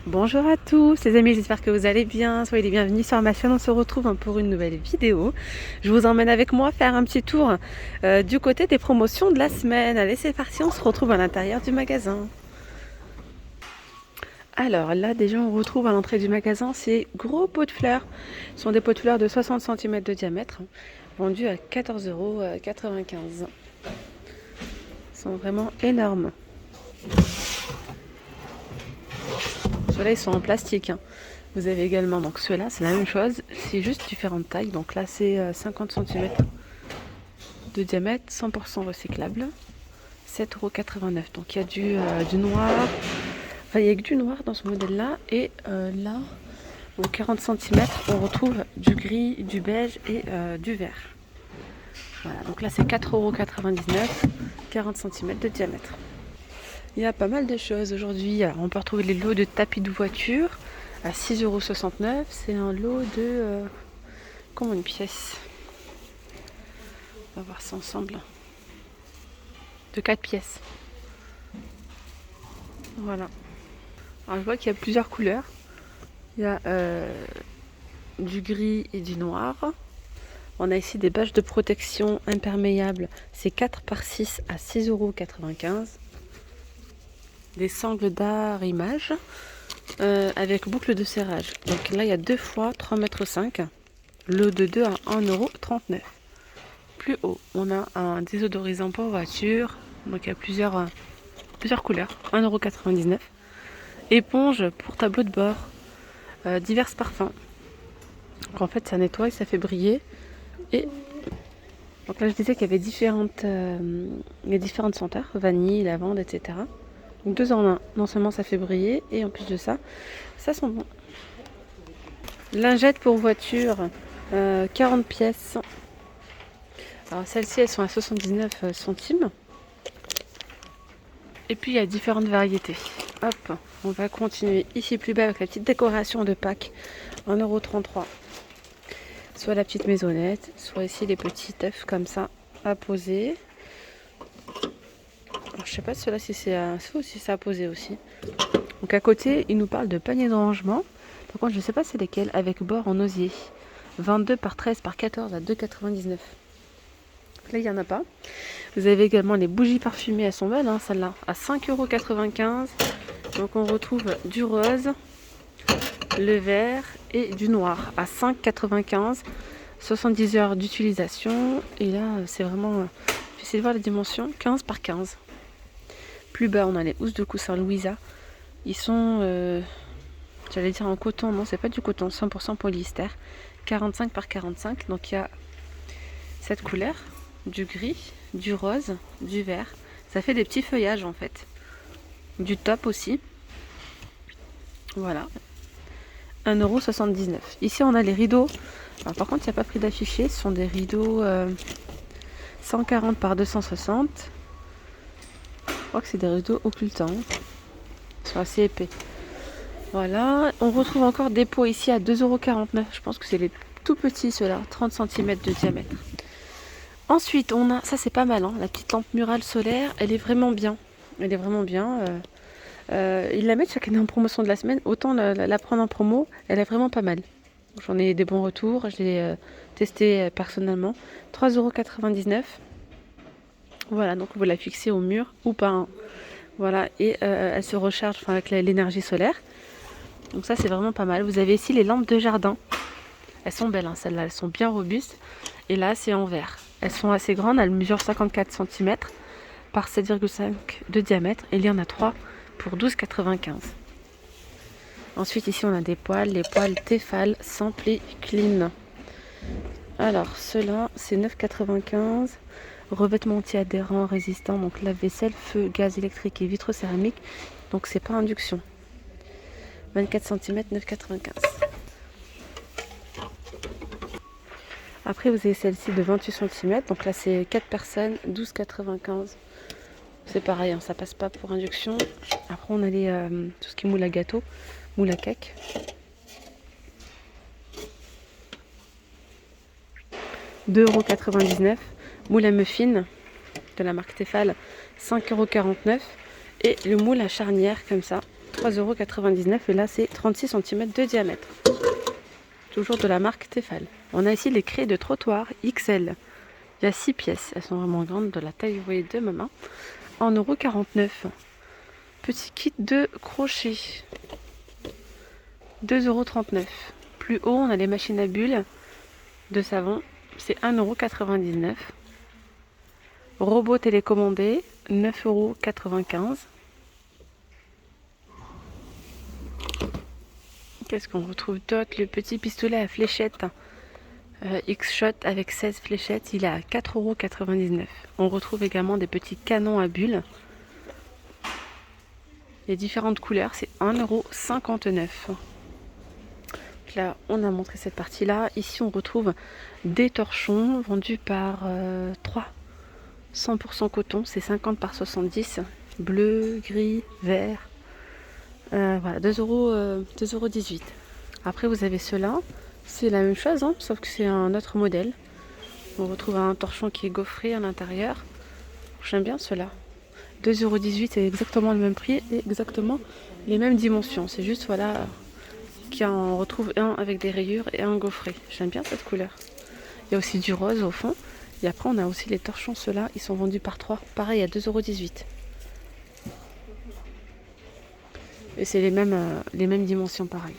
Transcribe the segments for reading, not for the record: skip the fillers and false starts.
Bonjour à tous les amis, j'espère que vous allez bien, soyez les bienvenus sur ma chaîne, on se retrouve pour une nouvelle vidéo. Je vous emmène avec moi faire un petit tour du côté des promotions de la semaine. Allez c'est parti, on se retrouve à l'intérieur du magasin. Alors là déjà on retrouve à l'entrée du magasin ces gros pots de fleurs. Ce sont des pots de fleurs de 60 cm de diamètre, vendus à 14,95 €. Ils sont vraiment énormes. Ceux-là ils sont en plastique. Vous avez également donc ceux-là, c'est la même chose, c'est juste différentes tailles. Donc là c'est 50 cm de diamètre, 100% recyclable, 7,89 €. Donc il y a du noir, enfin il n'y a que du noir dans ce modèle-là. Et là, au 40 cm, on retrouve du gris, du beige et du vert. Voilà, donc là c'est 4,99 €, 40 cm de diamètre. Il y a pas mal de choses aujourd'hui. Alors, on peut retrouver les lots de tapis de voiture à 6,69 €. C'est un lot de... comment une pièce? On va voir ça ensemble. De 4 pièces. Voilà. Alors je vois qu'il y a plusieurs couleurs. Il y a du gris et du noir. On a ici des bâches de protection imperméables. C'est 4 par 6 à 6,95 €. Des sangles d'arrimage avec boucle de serrage. Donc là, il y a 2 fois 3,5 m. Le de 2 à 1,39 €. Plus haut, on a un désodorisant pour voiture. Donc il y a plusieurs couleurs. 1,99 €. Éponge pour tableau de bord. Divers parfums. Donc en fait, ça nettoie et ça fait briller. Et donc là, je disais qu'il y avait différentes senteurs, vanille, lavande, etc. Donc 2 en 1. Non seulement ça fait briller, et en plus de ça, ça sent bon. Lingettes pour voiture, 40 pièces. Alors celles-ci, elles sont à 79 centimes. Et puis il y a différentes variétés. Hop, on va continuer ici plus bas avec la petite décoration de Pâques, 1,33 €. Soit la petite maisonnette, soit ici les petits œufs comme ça à poser. Alors, je sais pas cela si c'est à poser aussi. Donc à côté, il nous parle de panier de rangement. Par contre, je ne sais pas c'est lesquels, avec bord en osier. 22 par 13 par 14 à 2,99 €. Là, il n'y en a pas. Vous avez également les bougies parfumées, elles sont belles, hein, celles-là, à 5,95 €. Donc on retrouve du rose, le vert et du noir à 5,95 €. 70 heures d'utilisation. Et là, c'est vraiment... j'essaie de voir les dimensions. 15 par 15. Plus bas, on a les housses de coussin Louisa. Ils sont... j'allais dire en coton. Non, c'est pas du coton. 100% polyester. 45 par 45. Donc il y a cette couleur. Du gris, du rose, du vert. Ça fait des petits feuillages en fait. Du top aussi. Voilà. 1,79 €. Ici, on a les rideaux. Alors, par contre, il n'y a pas pris d'affiché. Ce sont des rideaux 140 par 260. Je crois que c'est des rideaux occultants. Ils sont assez épais. Voilà. On retrouve encore des pots ici à 2,49 €. Je pense que c'est les tout petits, ceux-là. 30 cm de diamètre. Ensuite, on a... ça, c'est pas mal. Hein, la petite lampe murale solaire. Elle est vraiment bien. Elle est vraiment bien. Ils la mettent chaque année en promotion de la semaine. Autant la prendre en promo. Elle est vraiment pas mal. J'en ai des bons retours. Je l'ai testé personnellement. 3,99 €. Voilà, donc vous la fixez au mur ou pas. Hein. Voilà, et elle se recharge avec l'énergie solaire. Donc ça, c'est vraiment pas mal. Vous avez ici les lampes de jardin. Elles sont belles, hein, celles-là. Elles sont bien robustes. Et là, c'est en verre. Elles sont assez grandes. Elles mesurent 54 cm par 7,5 de diamètre. Et il y en a 3 pour 12,95 €. Ensuite, ici, on a des poêles. Les poêles Tefal Simple et Clean. Alors, ceux-là, c'est 9,95 €. Revêtement anti-adhérent, résistant, donc lave-vaisselle, feu, gaz électrique et vitre céramique. Donc, c'est pas induction. 24 cm, 9,95 €. Après, vous avez celle-ci de 28 cm. Donc là, c'est 4 personnes, 12,95 €. C'est pareil, hein, ça passe pas pour induction. Après, on a tout ce qui est moule à gâteau, moule à cake. 2,99 €. Moule à muffins de la marque Tefal, 5,49 €. Et le moule à charnière comme ça, 3,99 € et là c'est 36 cm de diamètre. Toujours de la marque Tefal. On a ici les craies de trottoir XL. Il y a 6 pièces, elles sont vraiment grandes, de la taille vous voyez de ma main. 1,49 €. Petit kit de crochet. 2,39 €. Plus haut, on a les machines à bulles de savon. C'est 1,99 €. Robot télécommandé, 9,95 €. Qu'est-ce qu'on retrouve d'autre? Le petit pistolet à fléchettes X-Shot avec 16 fléchettes, il est à 4,99 €. On retrouve également des petits canons à bulles. Les différentes couleurs, c'est 1,59 €. Là, on a montré cette partie-là. Ici, on retrouve des torchons vendus par 3. 100% coton, c'est 50 par 70. Bleu, gris, vert. Voilà, 2,18 €. Après, vous avez ceux-là. C'est la même chose, hein, sauf que c'est un autre modèle. On retrouve un torchon qui est gaufré à l'intérieur. J'aime bien ceux-là. 2,18 €, c'est exactement le même prix et exactement les mêmes dimensions. C'est juste, voilà, qu'on retrouve un avec des rayures et un gaufré. J'aime bien cette couleur. Il y a aussi du rose au fond. Et après, on a aussi les torchons, ceux-là, ils sont vendus par 3. Pareil, à 2,18 €. Et c'est les mêmes dimensions, pareil.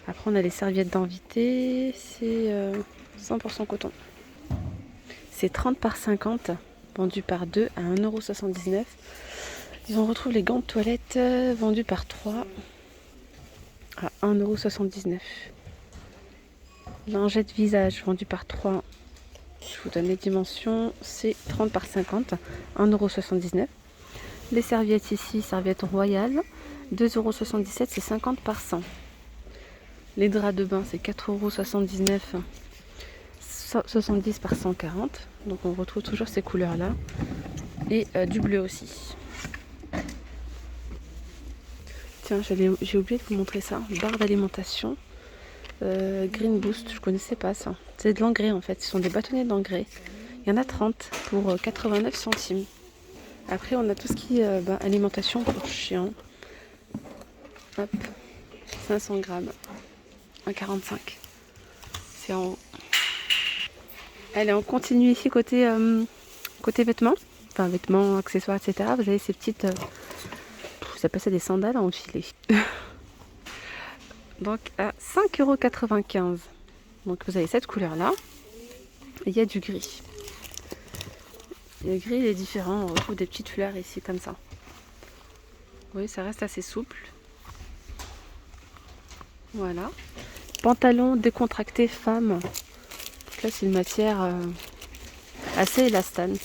Après, on a les serviettes d'invité. C'est 100% coton. C'est 30 par 50, vendu par 2 à 1,79 €. On retrouve les gants de toilette vendus par 3 à 1,79 €. Lingette visage vendue par 3. Je vous donne les dimensions. C'est 30 par 50, 1,79 €. Les serviettes ici, serviettes royales, 2,77 €, c'est 50 par 100. Les draps de bain, c'est 4,79 €, 70 par 140. Donc on retrouve toujours ces couleurs-là. Et du bleu aussi. Tiens, j'ai oublié de vous montrer ça. Barre d'alimentation. Green Boost, je connaissais pas ça. C'est de l'engrais en fait. Ce sont des bâtonnets d'engrais. Il y en a 30 pour 89 centimes. Après, on a tout ce qui est alimentation pour chiens. Hop, 500 grammes. 1,45 €. C'est en haut. Allez, on continue ici côté vêtements. Enfin, vêtements, accessoires, etc. Vous avez ces petites... vous appelez ça des sandales à enfiler. Donc, à 5,95 €. Donc, vous avez cette couleur-là. Et il y a du gris. Le gris, il est différent. On retrouve des petites fleurs ici, comme ça. Oui, ça reste assez souple. Voilà. Pantalon décontracté femme. Donc là, c'est une matière assez élastane.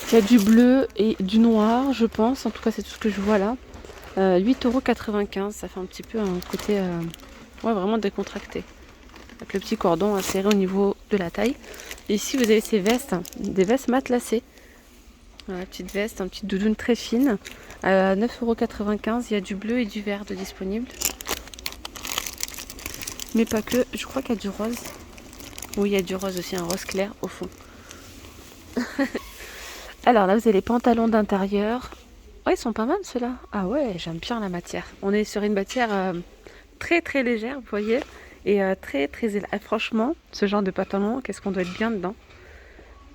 Il y a du bleu et du noir, je pense. En tout cas, c'est tout ce que je vois là. 8,95 €. Ça fait un petit peu un côté ouais, vraiment décontracté. Avec le petit cordon serré au niveau de la taille. Et ici, vous avez ces vestes, des vestes matelassées. Voilà, petite veste, un petit doudoune très fine. À 9,95 €. Il y a du bleu et du vert de disponible. Mais pas que, je crois qu'il y a du rose. Oui, il y a du rose aussi, un rose clair au fond. Alors là, vous avez les pantalons d'intérieur. Ouais, ils sont pas mal ceux-là. Ah ouais, j'aime bien la matière. On est sur une matière très très légère, vous voyez. Et très très... franchement, ce genre de pantalon, qu'est-ce qu'on doit être bien dedans.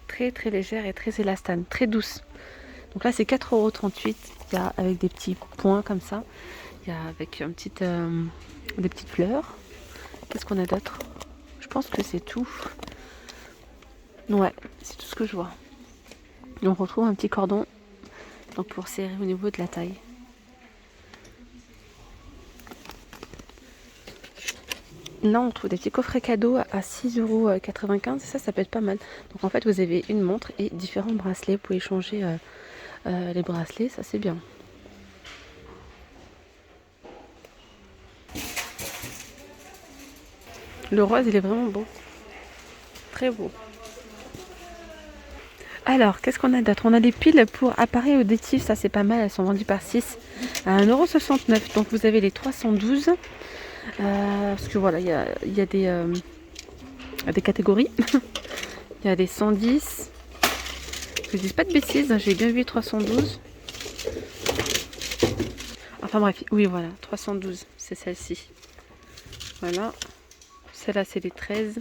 Très très légère et très élastane, très douce. Donc là, c'est 4,38 €. Il y a avec des petits points comme ça. Il y a avec des petites fleurs. Qu'est-ce qu'on a d'autre? Je pense que c'est tout. Ouais, c'est tout ce que je vois. Et on retrouve un petit cordon donc pour serrer au niveau de la taille. Là, on trouve des petits coffrets cadeaux à 6,95 €. Ça peut être pas mal. Donc en fait, vous avez une montre et différents bracelets. Vous pouvez changer les bracelets. Ça, c'est bien. Le rose, il est vraiment beau. Très beau. Alors, qu'est-ce qu'on a d'autre? On a des piles pour appareils auditifs. Ça, c'est pas mal. Elles sont vendues par 6 à 1,69 €. Donc, vous avez les 312. Parce que voilà, il y a des catégories. Il y a des 110. Je ne dis pas de bêtises. J'ai bien vu 312. Enfin bref, oui voilà, 312, c'est celle-ci. Voilà. Celle-là, c'est les 13.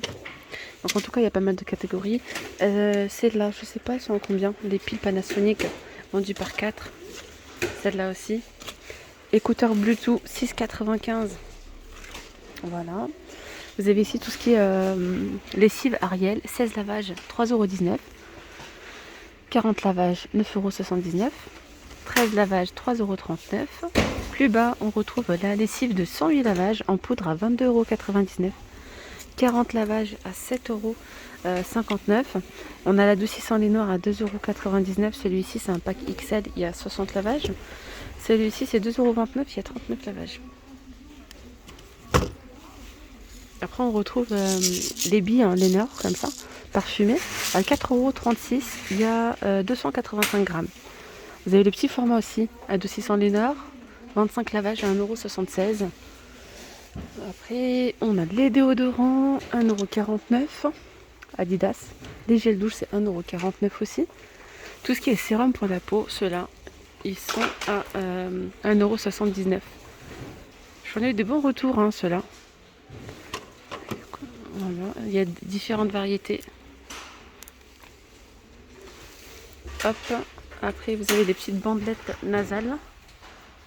Donc en tout cas, il y a pas mal de catégories. Celle-là, je sais pas, elles sont à combien? Les piles Panasonic vendues par 4. Celle-là aussi. Écouteurs Bluetooth, 6,95. Voilà. Vous avez ici tout ce qui est lessive Ariel, 16 lavages, 3,19 €. 40 lavages, 9,79 €. 13 lavages, 3,39 €. Plus bas, on retrouve la lessive de 108 lavages en poudre à 22,99 €. 40 lavages à 7,59 €. On a la doucissant lait noir à 2,99 €. Celui-ci, c'est un pack XL, il y a 60 lavages. Celui-ci, c'est 2,29 €, il y a 39 lavages. Après, on retrouve les billes, hein, lait noir, comme ça, parfumées, à 4,36 €. Il y a 285 grammes. Vous avez le petit format aussi, à 200 lait noir, 25 lavages à 1,76 €. Après, on a les déodorants, 1,49 €. Adidas. Les gels douche, c'est 1,49 € aussi. Tout ce qui est sérum pour la peau, ceux-là, ils sont à 1,79 €. J'en ai eu de bons retours, hein, ceux-là. Voilà, il y a différentes variétés. Hop. Après, vous avez des petites bandelettes nasales.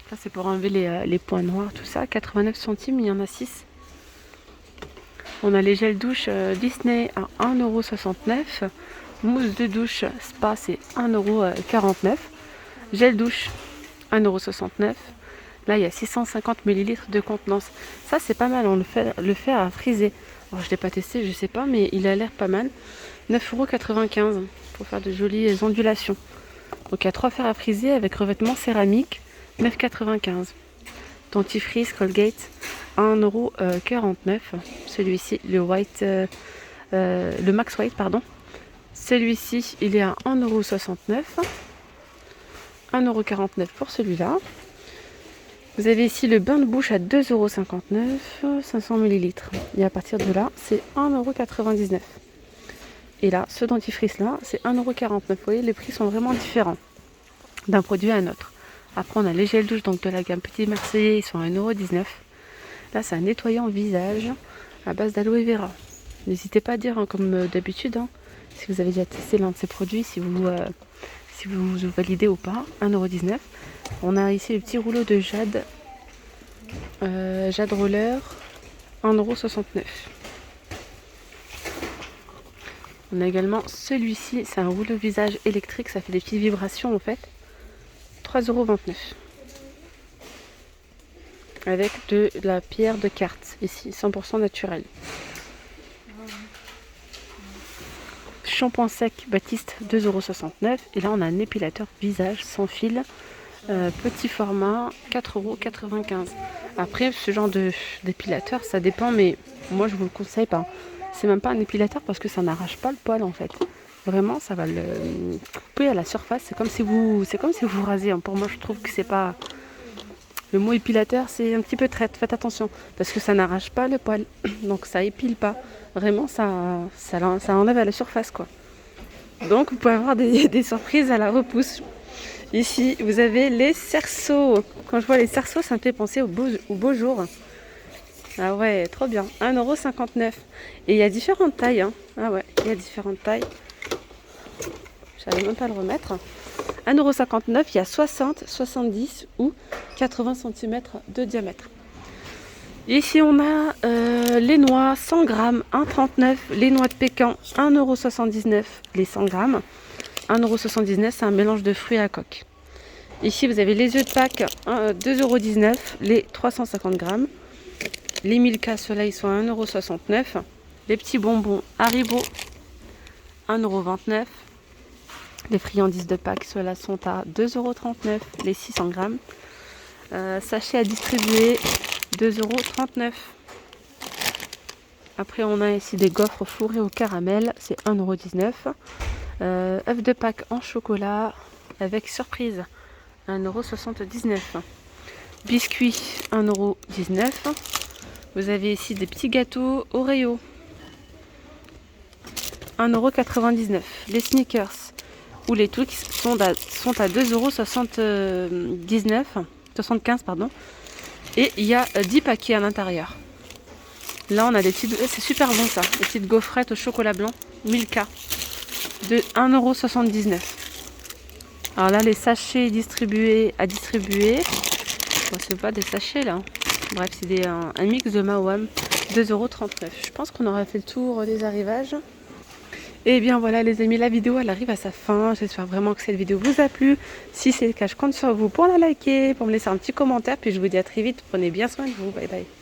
Ça, c'est pour enlever les points noirs, tout ça. 89 centimes, il y en a 6. On a les gels douche Disney à 1,69 €. Mousse de douche Spa, c'est 1,49 €. Gel douche, 1,69 €. Là, il y a 650 ml de contenance. Ça, c'est pas mal, on le fait à friser. Alors, je ne l'ai pas testé, je ne sais pas, mais il a l'air pas mal. 9,95 € pour faire de jolies ondulations. Donc, il y a 3 fers à friser avec revêtement céramique, 9,95 €. Dentifrice Colgate, 1,49 €. Celui-ci, le Max White, pardon. Celui-ci, il est à 1,69 €. 1,49 € pour celui-là. Vous avez ici le bain de bouche à 2,59 €, 500 ml. Et à partir de là, c'est 1,99 €. Et là, ce dentifrice-là, c'est 1,49 €. Vous voyez, les prix sont vraiment différents d'un produit à un autre. Après, on a les gels douche donc de la gamme Petit Marseillais, ils sont à 1,19 €. Là, c'est un nettoyant visage à base d'aloe vera. N'hésitez pas à dire, hein, comme d'habitude, hein, si vous avez déjà testé l'un de ces produits, si vous validez ou pas. 1,19 €. On a ici le petit rouleau de jade, jade roller, 1,69 €. On a également celui-ci, c'est un rouleau visage électrique, ça fait des petites vibrations en fait. 3,29 €. Avec de la pierre de quartz, ici, 100% naturel. Shampoing sec Baptiste, 2,69 €. Et là, on a un épilateur visage sans fil, petit format, 4,95 €. Après, ce genre d'épilateur, ça dépend, mais moi, je vous le conseille pas. C'est même pas un épilateur parce que ça n'arrache pas le poil en fait. Vraiment, ça va le couper à la surface. C'est comme si vous rasiez, hein. Pour moi, je trouve que c'est pas... Le mot épilateur, c'est un petit peu traite. Faites attention parce que ça n'arrache pas le poil. Donc, ça épile pas. Vraiment, ça enlève à la surface, quoi. Donc, vous pouvez avoir des surprises à la repousse. Ici, vous avez les cerceaux. Quand je vois les cerceaux, ça me fait penser au beau jour. Ah ouais, trop bien. 1,59 €. Et il y a différentes tailles, hein. Ah ouais, il y a différentes tailles. J'arrive même pas à le remettre. 1,59 €, il y a 60, 70 ou 80 cm de diamètre. Ici, on a les noix 100 grammes, 1,39 €. Les noix de pécan, 1,79 € les 100 grammes. 1,79 €, c'est un mélange de fruits à coque. Ici, vous avez les œufs de Pâques, 2,19 € les 350 grammes. Les Milka, ceux-là, ils sont à 1,69 €. Les petits bonbons Haribo, 1,29 €. Les friandises de Pâques, ceux-là sont à 2,39 € les 600 grammes. Sachet à distribuer, 2,39 €. Après, on a ici des gaufres fourrés au caramel, c'est 1,19 €. Œufs de Pâques en chocolat avec surprise, 1,79 €. Biscuits, 1,19 €. Vous avez ici des petits gâteaux Oreo, 1,99 €. Les Snickers ou les Twix sont à 2,79 €. 75 pardon. Et il y a 10 paquets à l'intérieur. Là on a des petites, c'est super bon ça, des petites gaufrettes au chocolat blanc, Milka, de 1,79 €. Alors là les sachets distribués à distribuer, bon, c'est pas des sachets là, bref c'est un mix de Mawam, 2,39 €. Je pense qu'on aura fait le tour des arrivages. Et bien voilà les amis, la vidéo elle arrive à sa fin. J'espère vraiment que cette vidéo vous a plu. Si c'est le cas, je compte sur vous pour la liker, pour me laisser un petit commentaire. Puis je vous dis à très vite, prenez bien soin de vous, bye bye.